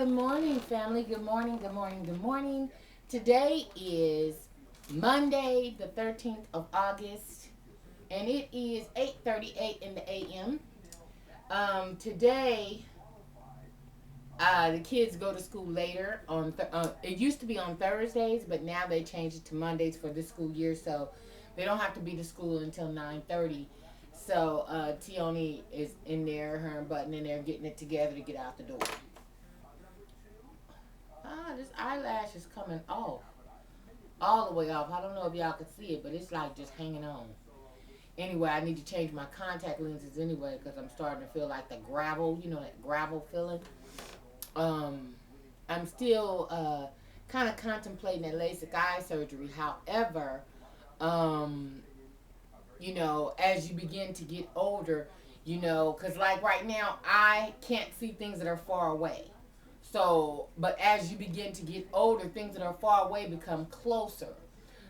Good morning, family. Good morning, good morning, good morning. Today is Monday, the 13th of August, and it is 8:38 in the a.m. Today, the kids go to school later. It used to be on Thursdays, but now they changed it to Mondays for this school year, so they don't have to be to school until 9:30. So Tioni is in there, her and Button in there, getting it together to get out the door. This eyelash is coming off. All the way off. I don't know if y'all can see it, but it's like just hanging on. Anyway, I need to change my contact lenses anyway because I'm starting to feel like the gravel, that gravel feeling. I'm still kind of contemplating that LASIK eye surgery. However, as you begin to get older, because like right now, I can't see things that are far away. So, but as you begin to get older, things that are far away become closer.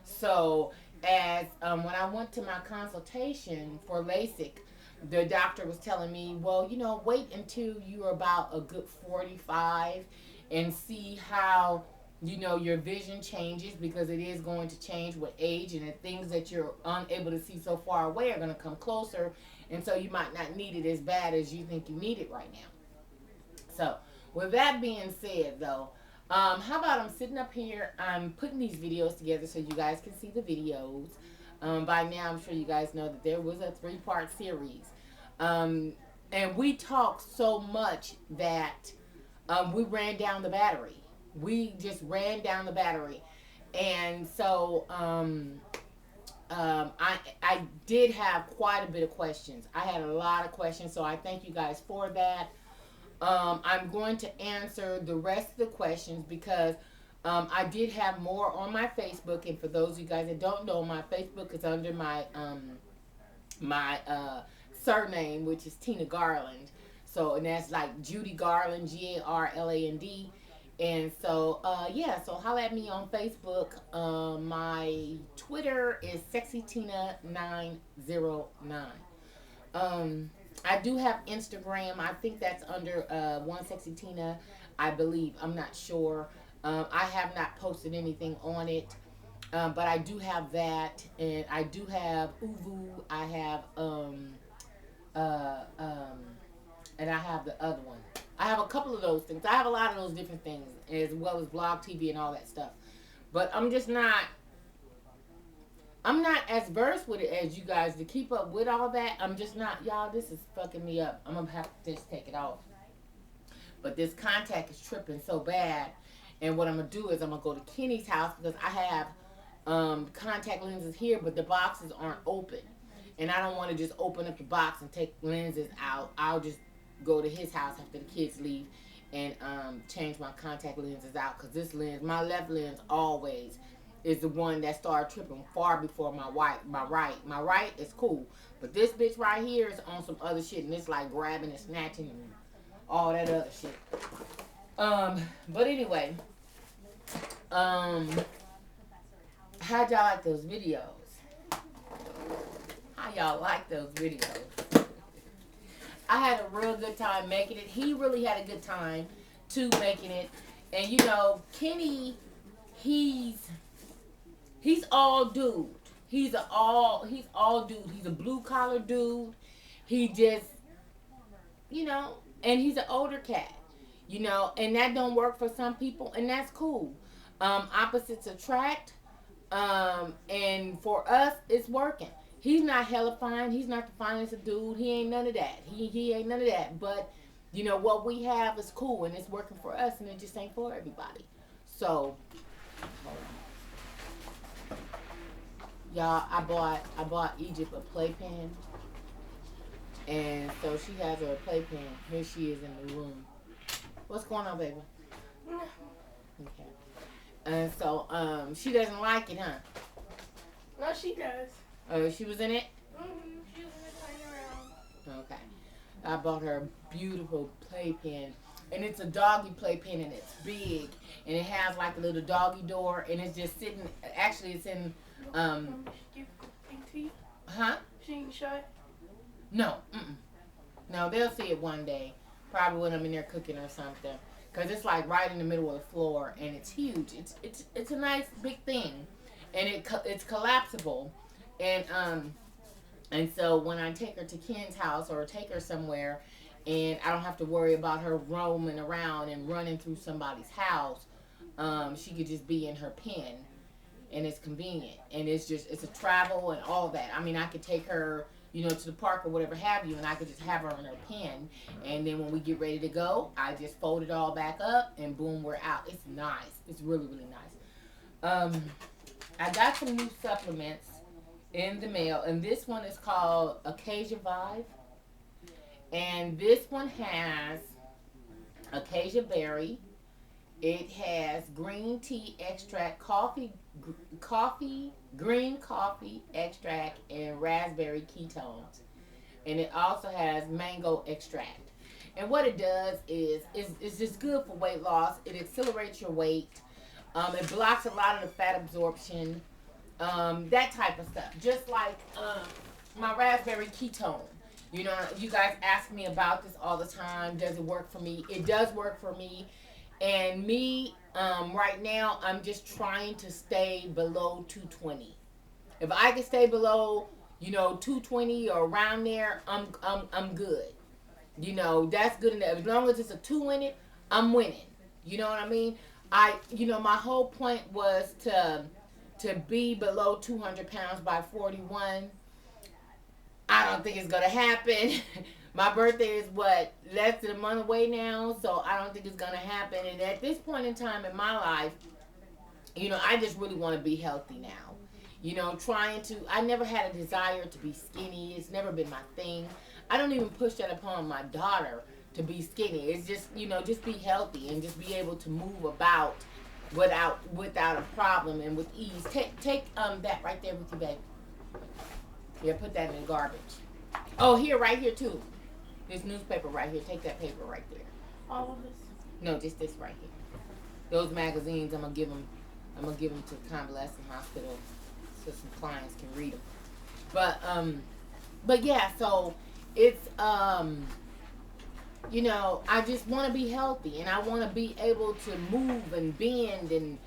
So, as when I went to my consultation for LASIK, the doctor was telling me, well, wait until you're about a good 45 and see how, your vision changes because it is going to change with age, and the things that you're unable to see so far away are going to come closer. And so you might not need it as bad as you think you need it right now. So, with that being said, though, how about I'm sitting up here, I'm putting these videos together so you guys can see the videos. By now, I'm sure you guys know that there was a 3-part series. And we talked so much that we ran down the battery. We just ran down the battery. And so I did have quite a bit of questions. I had a lot of questions, so I thank you guys for that. I'm going to answer the rest of the questions because I did have more on my Facebook. And for those of you guys that don't know, my Facebook is under my surname, which is Tina Garland. So, and that's like Judy Garland, Garland. And so, so holla at me on Facebook. My Twitter is SexyTina909. I do have Instagram. I think that's under One Sexy Tina, I believe. I'm not sure. I have not posted anything on it. But I do have that. And I do have Uvu. I have, and I have the other one. I have a couple of those things. I have a lot of those different things, as well as blog TV and all that stuff. But I'm not as versed with it as you guys to keep up with all that. I'm just not, y'all. This is fucking me up. I'm gonna have to just take it off. But this contact is tripping so bad. And what I'm gonna do is I'm gonna go to Kenny's house because I have contact lenses here, but the boxes aren't open. And I don't want to just open up the box and take lenses out. I'll just go to his house after the kids leave and change my contact lenses out because this lens, my left lens, always is the one that started tripping far before my right. My right is cool, but this bitch right here is on some other shit, and it's like grabbing and snatching and all that other shit. But anyway, how'd y'all like those videos? How y'all like those videos? I had a real good time making it. He really had a good time too making it, and Kenny, he's all dude. He's all dude. He's a blue collar dude. He just, and he's an older cat, and that don't work for some people, and that's cool. Opposites attract, and for us, it's working. He's not hella fine. He's not the finest of dude. He ain't none of that. He ain't none of that. But what we have is cool, and it's working for us, and it just ain't for everybody. So, hold on. Y'all, I bought Egypt a playpen, and so she has her playpen. Here she is in the room. What's going on, baby? Okay. And so she doesn't like it, huh? No, she does. Oh, she was in it? She was in it playing around. Okay. I bought her a beautiful playpen. And it's a doggy playpen, and it's big. And it has like a little doggy door, and it's just sitting, actually it's in, huh? She ain't shut? No, No, they'll see it one day. Probably when I'm in there cooking or something. because it's like right in the middle of the floor, and it's huge. It's a nice big thing, and it's collapsible, and and so when I take her to Ken's house or take her somewhere, and I don't have to worry about her roaming around and running through somebody's house, she could just be in her pen, and it's convenient, and it's a travel and all that. I mean, I could take her, to the park or whatever have you, and I could just have her in her pen, and then when we get ready to go, I just fold it all back up, and boom, we're out. It's nice. It's really really nice. I got some new supplements in the mail, and this one is called Acacia Vibe, and this one has acacia berry. It has green tea extract, green coffee extract, and raspberry ketones. And it also has mango extract. And what it does is just good for weight loss. It accelerates your weight. It blocks a lot of the fat absorption. That type of stuff. Just like my raspberry ketone. You guys ask me about this all the time. Does it work for me? It does work for me. And me, right now, I'm just trying to stay below 220. If I can stay below, 220 or around there, I'm good. That's good enough. As long as it's a two in it, I'm winning. You know what I mean? My whole point was to be below 200 pounds by 41. I don't think it's gonna happen. My birthday is what, less than a month away now, so I don't think it's gonna happen. And at this point in time in my life, I just really want to be healthy now. I never had a desire to be skinny. It's never been my thing. I don't even push that upon my daughter to be skinny. It's just, just be healthy and just be able to move about without a problem and with ease. Take that right there with you, baby. Yeah, put that in the garbage. Oh, here, right here too. This newspaper right here. Take that paper right there. All of this? No, just this right here. Those magazines, I'm gonna give them to the convalescent hospital so some clients can read them. But yeah. So it's I just want to be healthy, and I want to be able to move and bend and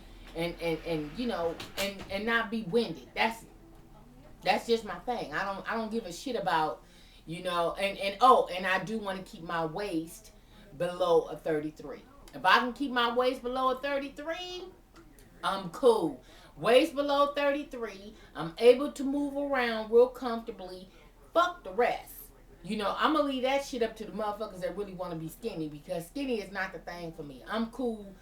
not be winded. That's just my thing. I don't give a shit about, and I do want to keep my waist below a 33. If I can keep my waist below a 33, I'm cool. Waist below 33, I'm able to move around real comfortably. Fuck the rest. I'm gonna leave that shit up to the motherfuckers that really want to be skinny, because skinny is not the thing for me. I'm cool.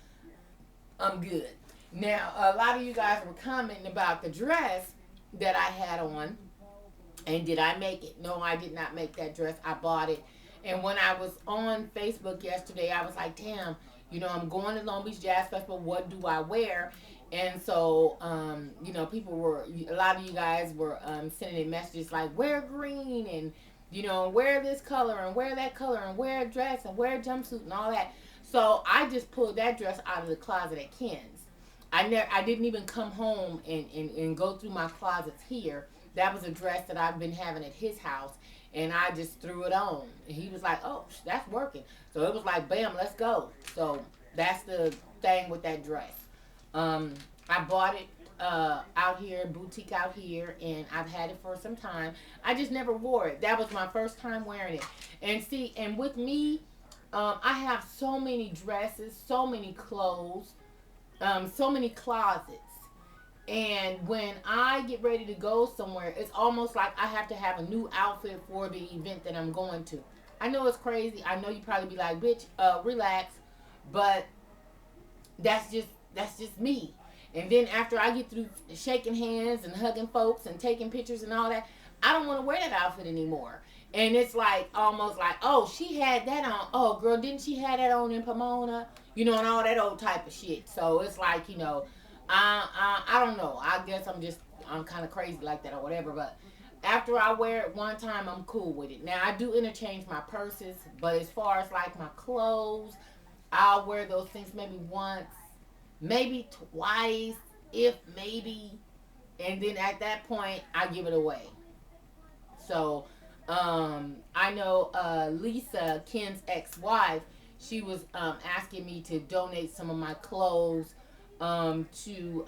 I'm good. Now, a lot of you guys were commenting about the dress that I had on, and did I make it? No, I did not make that dress. I bought it. And when I was on Facebook yesterday, I was like, damn, I'm going to Long Beach Jazz Festival. What do I wear? And so, a lot of you guys were sending in messages like, wear green, and, wear this color, and wear that color, and wear a dress, and wear a jumpsuit, and all that. So I just pulled that dress out of the closet at Ken's. I didn't even come home and go through my closets here. That was a dress that I've been having at his house, and I just threw it on. And he was like, oh, that's working. So it was like, bam, let's go. So that's the thing with that dress. I bought it out here, boutique out here, and I've had it for some time. I just never wore it. That was my first time wearing it. And with me, I have so many dresses, so many clothes, so many closets. And when I get ready to go somewhere, it's almost like I have to have a new outfit for the event that I'm going to. I know it's crazy. I know you probably be like, bitch, relax. But that's just me. And then after I get through shaking hands and hugging folks and taking pictures and all that, I don't want to wear that outfit anymore. And it's like, almost like, oh, she had that on. Oh, girl, didn't she have that on in Pomona? And all that old type of shit. So it's like, I don't know. I guess I'm kind of crazy like that or whatever. But after I wear it one time, I'm cool with it. Now, I do interchange my purses. But as far as like my clothes, I'll wear those things maybe once, maybe twice, if maybe. And then at that point, I give it away. So, I know Lisa, Ken's ex-wife, She was asking me to donate some of my clothes to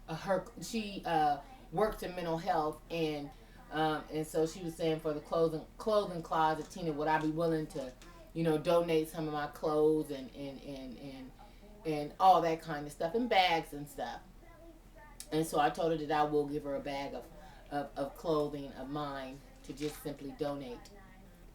her. She works in mental health, and so she was saying for the clothing closet, Tina, would I be willing to, donate some of my clothes and all that kind of stuff and bags and stuff. And so I told her that I will give her a bag of clothing of mine to just simply donate.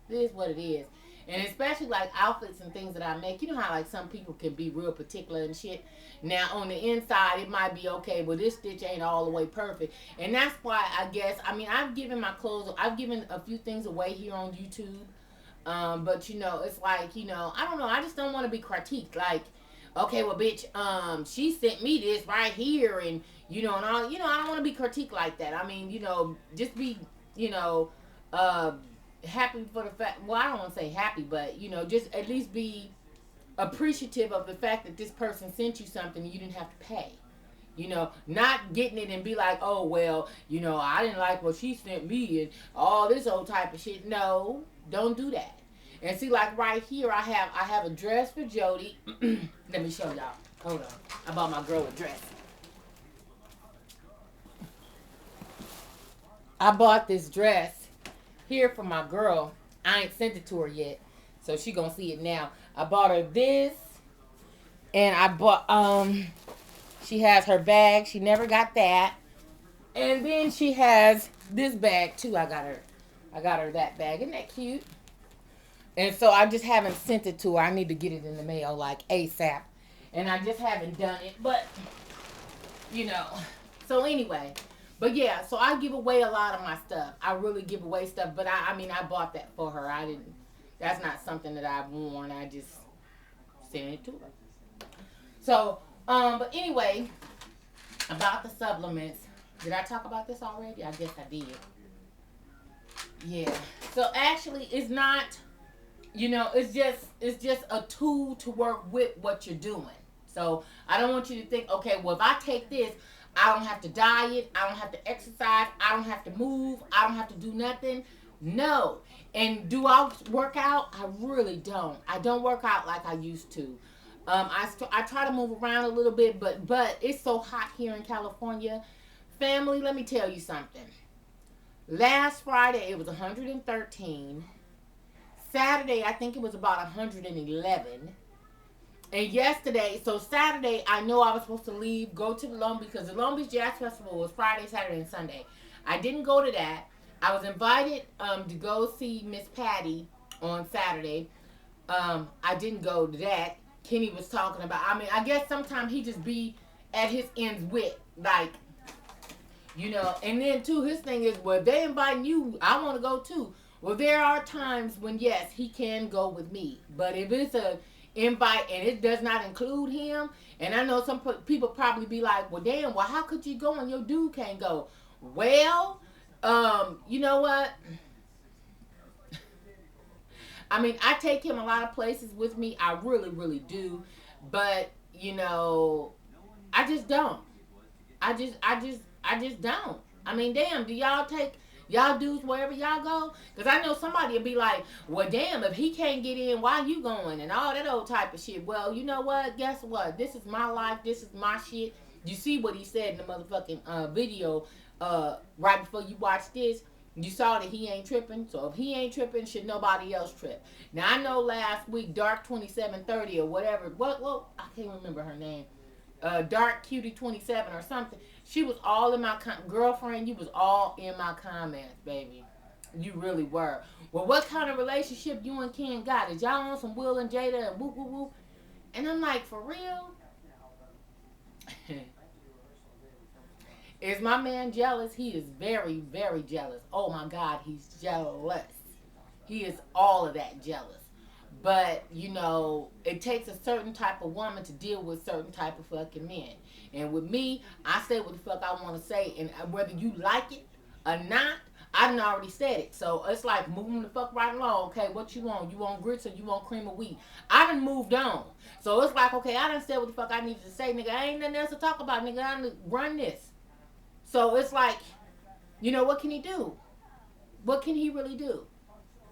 It is what it is. And especially like outfits and things that I make, you know how like some people can be real particular and shit. Now on the inside it might be okay, but this stitch ain't all the way perfect. And that's why I guess I've given my clothes, I've given a few things away here on YouTube. But it's like, I don't know, I just don't want to be critiqued. Like, okay, well bitch, she sent me this right here and and all I don't want to be critiqued like that. I mean, just be, you know, uh happy for the fact, well, I don't want to say happy, but just at least be appreciative of the fact that this person sent you something and you didn't have to pay. Not getting it and be like, oh well, I didn't like what she sent me and all this old type of shit. No, don't do that. And see, like right here, I have a dress for Jody. Let me show y'all. Hold on. I bought my girl a dress. I bought this dress here for my girl. I ain't sent it to her yet, so she gonna see it now. I bought her this, and I bought she has her bag. She never got that, and then she has this bag too. I got her that bag. Isn't that cute? And so I just haven't sent it to her. I need to get it in the mail like ASAP, and I just haven't done it. But you know, so anyway. But yeah, so I give away a lot of my stuff. I really give away stuff, but I bought that for her. I didn't. That's not something that I've worn. I just sent it to her. So, but anyway, about the supplements. Did I talk about this already? I guess I did. Yeah. So actually, it's not. It's just a tool to work with what you're doing. So I don't want you to think, okay, well if I take this, I don't have to diet, I don't have to exercise, I don't have to move, I don't have to do nothing. No. And do I work out? I really don't. I don't work out like I used to. I try to move around a little bit, but it's so hot here in California. Family, let me tell you something. Last Friday it was 113. Saturday I think it was about 111. And yesterday, so Saturday, I know I was supposed to leave, go to the Long Beach, because the Long Beach Jazz Festival was Friday, Saturday, and Sunday. I didn't go to that. I was invited to go see Miss Patty on Saturday. I didn't go to that. Kenny was talking about, I guess sometimes he just be at his ends with, like, and then too, his thing is, well, if they inviting you, I want to go too. Well, there are times when, yes, he can go with me. But if it's a invite and it does not include him, and I know some people probably be like, well, damn, well, how could you go and your dude can't go? Well, you know what? I take him a lot of places with me. I really, really do. But, I just don't. I just don't. Damn, do y'all take y'all dudes wherever y'all go? Because I know somebody will be like, well, damn, if he can't get in, why you going? And all that old type of shit. Well, you know what? Guess what? This is my life. This is my shit. You see what he said in the motherfucking video right before you watch this. You saw that he ain't tripping. So if he ain't tripping, should nobody else trip? Now, I know last week, Dark 2730 or whatever. Well, I can't remember her name. Dark Cutie 27 or something. She was all in my girlfriend. You was all in my comments, baby. You really were. Well, what kind of relationship you and Ken got? Is y'all on some Will and Jada and whoop whoop whoop? And I'm like, for real? Is my man jealous? He is very, very jealous. Oh my God, he's jealous. He is all of that jealous. But, it takes a certain type of woman to deal with certain type of fucking men. And with me, I say what the fuck I want to say. And whether you like it or not, I done already said it. So it's like moving the fuck right along. Okay, what you want? You want grits or you want cream of wheat? I done moved on. So it's like, okay, I done said what the fuck I needed to say, nigga. I ain't nothing else to talk about, nigga. I done run this. So it's like, what can he do? What can he really do?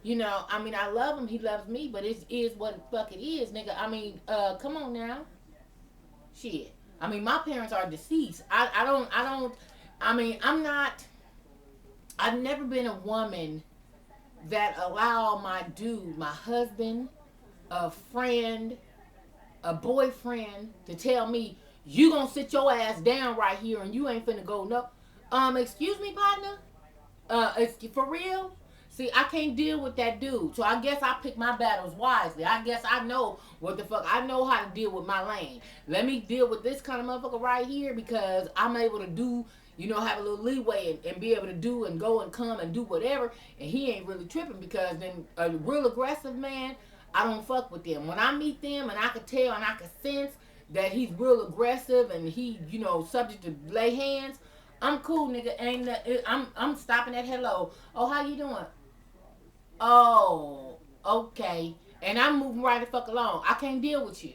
I mean, I love him. He loves me, but it is what the fuck it is, nigga. I mean, come on now, shit. I mean, my parents are deceased. I mean, I'm not. I've never been a woman that allow my dude, my husband, a friend, a boyfriend, to tell me you gonna sit your ass down right here and you ain't finna go no. Excuse me, partner. For real. See, I can't deal with that dude. So I guess I pick my battles wisely. I guess I know what the fuck. I know how to deal with my lane. Let me deal with this kind of motherfucker right here because I'm able to do, have a little leeway and be able to do and go and come and do whatever. And he ain't really tripping because then a real aggressive man, I don't fuck with them. When I meet them and I could tell and I could sense that he's real aggressive and he, subject to lay hands, I'm cool, nigga. I'm stopping at hello. Oh, how you doing? Oh, okay. And I'm moving right the fuck along. I can't deal with you.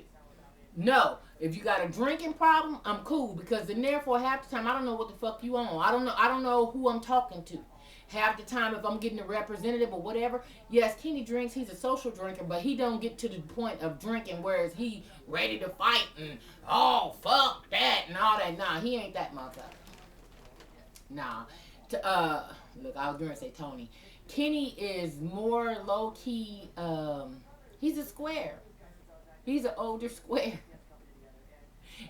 No. If you got a drinking problem, I'm cool because then therefore half the time I don't know what the fuck you on. I don't know who I'm talking to. Half the time if I'm getting a representative or whatever, yes, Kenny drinks, he's a social drinker, but he don't get to the point of drinking whereas he ready to fight and oh fuck that and all that. Nah, he ain't that motherfucker. Nah. Look, I was gonna say Tony. Kenny is more low key. He's a square. He's an older square.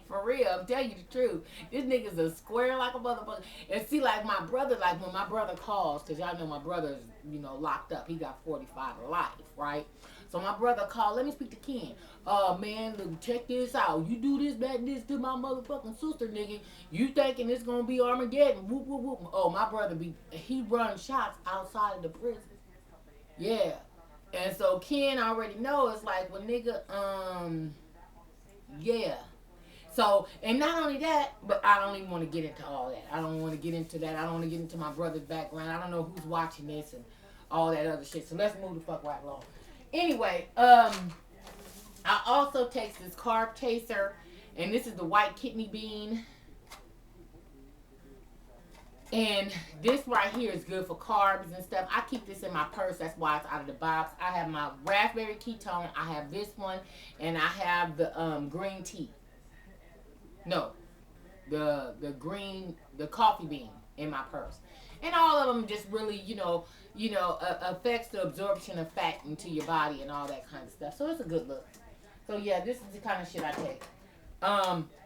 For real, I'm telling you the truth. This nigga's a square like a motherfucker. And see, like my brother, like when my brother calls, because y'all know my brother's, locked up. He got 45 to life, right? So my brother called, let me speak to Ken. Man, look, check this out. You do this, that, and this to my motherfucking sister, nigga. You thinking it's gonna be Armageddon. Whoop, whoop, whoop. Oh, my brother he runs shots outside of the prison. Yeah. And so Ken already know it's like, well, nigga, yeah. So, and not only that, but I don't even want to get into all that. I don't want to get into that. I don't want to get into my brother's background. I don't know who's watching this and all that other shit. So let's move the fuck right along. Anyway, I also take this carb chaser, and this is the white kidney bean. And this right here is good for carbs and stuff. I keep this in my purse. That's why it's out of the box. I have my raspberry ketone. I have this one, and I have the green tea. No, the coffee bean in my purse, and all of them just really, affects the absorption of fat into your body and all that kind of stuff. So it's a good look. So yeah, this is the kind of shit I take.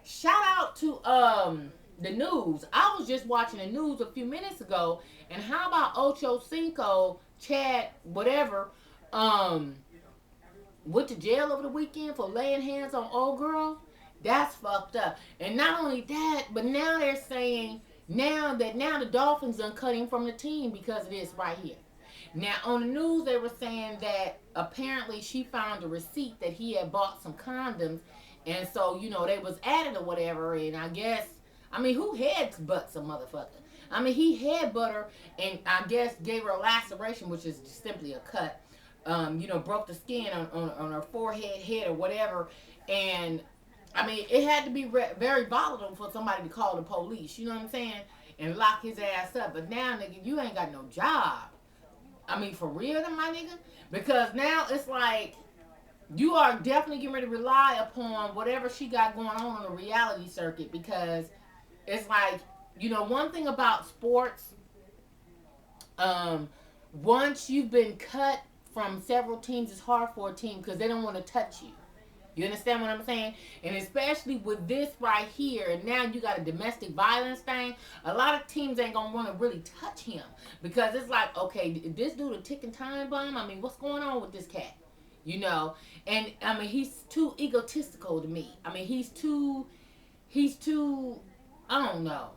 Shout out to the news. I was just watching the news a few minutes ago, and how about Ocho Cinco, Chad, whatever, went to jail over the weekend for laying hands on old girl? That's fucked up. And not only that, but now they're saying now the Dolphins done cut him from the team because of this right here. Now on the news they were saying that apparently she found a receipt that he had bought some condoms, and so they was added or whatever. And I guess who head butts a motherfucker? He head butt her and I guess gave her a laceration, which is just simply a cut. Broke the skin on her forehead, head, or whatever, and it had to be very volatile for somebody to call the police, you know what I'm saying? And lock his ass up. But now, nigga, you ain't got no job. For real, my nigga? Because now it's like, you are definitely getting ready to rely upon whatever she got going on the reality circuit. Because it's like, one thing about sports, once you've been cut from several teams, it's hard for a team because they don't want to touch you. You understand what I'm saying? And especially with this right here, and now you got a domestic violence thing, a lot of teams ain't going to want to really touch him. Because it's like, okay, this dude a ticking time bomb? What's going on with this cat? And he's too egotistical to me. He's too, I don't know.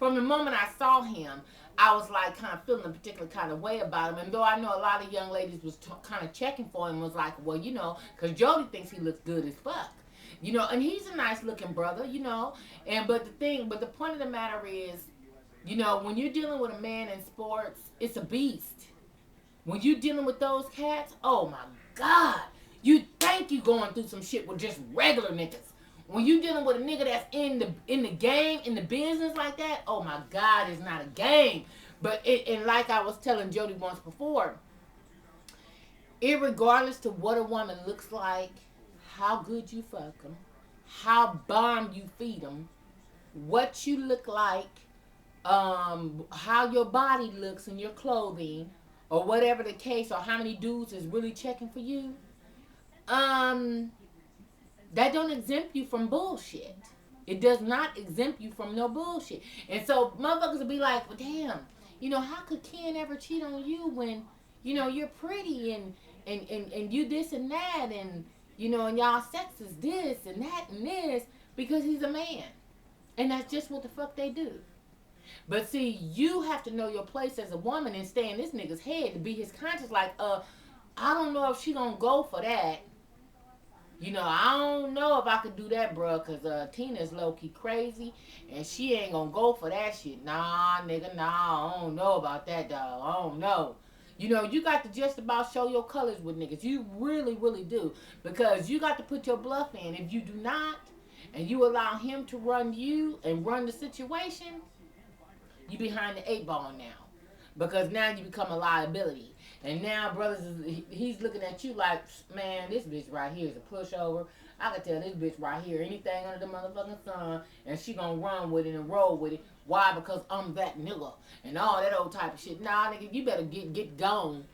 From the moment I saw him, I was like kind of feeling a particular kind of way about him. And though I know a lot of young ladies was kind of checking for him, was like, well, because Jody thinks he looks good as fuck. And he's a nice looking brother, but the point of the matter is, when you're dealing with a man in sports, it's a beast. When you're dealing with those cats, oh my God, you think you going through some shit with just regular niggas. When you dealing with a nigga that's in the game, in the business like that, oh my God, it's not a game. But and like I was telling Jody once before, irregardless to what a woman looks like, how good you fuck them, how bomb you feed them, what you look like, how your body looks in your clothing, or whatever the case, or how many dudes is really checking for you, um, that don't exempt you from bullshit. It does not exempt you from no bullshit. And so motherfuckers will be like, well, damn, how could Ken ever cheat on you when, you're pretty and you this and that and y'all sex is this and that and this because he's a man. And that's just what the fuck they do. But see, you have to know your place as a woman and stay in this nigga's head to be his conscience. Like, I don't know if she gonna go for that. I don't know if I could do that, bro, because Tina's low-key crazy, and she ain't gonna go for that shit. Nah, nigga, nah, I don't know about that, dog. I don't know. You got to just about show your colors with niggas. You really, really do. Because you got to put your bluff in. If you do not, and you allow him to run you and run the situation, you behind the 8 ball now. Because now you become a liability. And now, brothers, he's looking at you like, man, this bitch right here is a pushover. I can tell this bitch right here anything under the motherfucking sun, and she gonna run with it and roll with it. Why? Because I'm that nigga and all that old type of shit. Nah, nigga, you better get gone.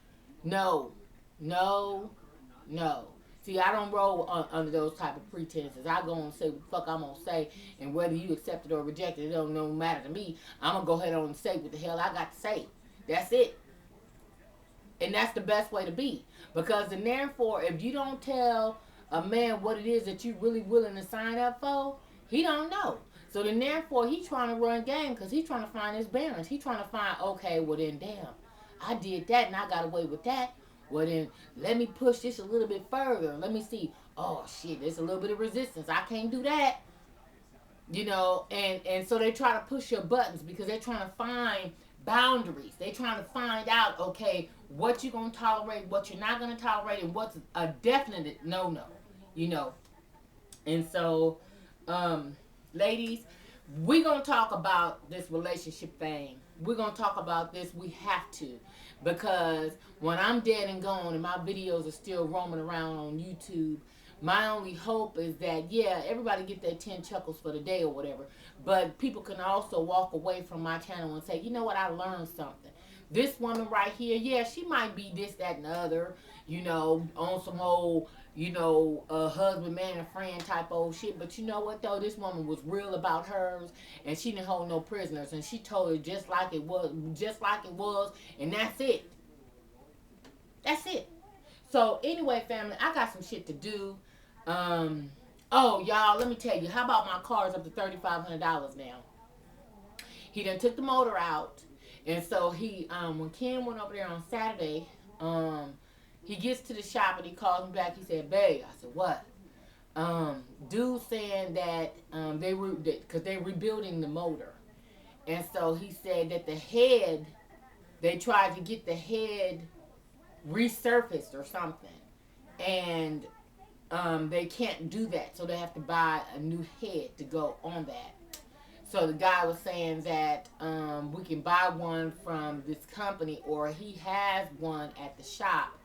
No, no, no. See, I don't roll under those type of pretenses. I go and say what the fuck I'm gonna say, and whether you accept it or reject it, it don't no matter to me. I'm gonna go ahead on and say what the hell I got to say. That's it. And that's the best way to be. Because and therefore, if you don't tell a man what it is that you really willing to sign up for, he don't know. So then therefore, he trying to run game because he trying to find his balance. He trying to find, okay, well then, damn, I did that and I got away with that. Well then, let me push this a little bit further. Let me see. Oh shit, there's a little bit of resistance. I can't do that. And so they try to push your buttons because they're trying to find boundaries. They trying to find out, okay, what you're going to tolerate, what you're not going to tolerate, and what's a definite no. And so, ladies, we're going to talk about this relationship thing. We're going to talk about this. We have to. Because when I'm dead and gone and my videos are still roaming around on YouTube, my only hope is that, yeah, everybody get their 10 chuckles for the day or whatever. But people can also walk away from my channel and say, you know what, I learned something. This woman right here, yeah, she might be this, that, and the other, on some old, husband, man, and friend type old shit. But you know what, though? This woman was real about hers, and she didn't hold no prisoners. And she told it just like it was, and that's it. That's it. So, anyway, family, I got some shit to do. Oh, y'all, let me tell you, how about my car's up to $3,500 now? He done took the motor out. And so he, when Ken went over there on Saturday, he gets to the shop and he calls me back. He said, babe, I said, what? Dude saying that, because they're rebuilding the motor. And so he said that they tried to get the head resurfaced or something. And they can't do that. So they have to buy a new head to go on that. So the guy was saying that we can buy one from this company, or he has one at the shop,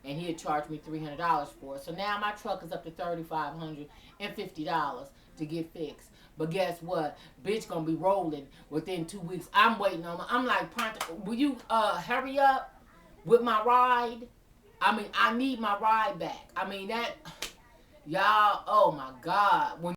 and he'd charge me $300 for it. So now my truck is up to $3,550 to get fixed. But guess what? Bitch gonna be rolling within 2 weeks. I'm waiting on. I'm like, Pronto, will you hurry up with my ride? I mean, I need my ride back. I mean that, y'all. Oh my God. When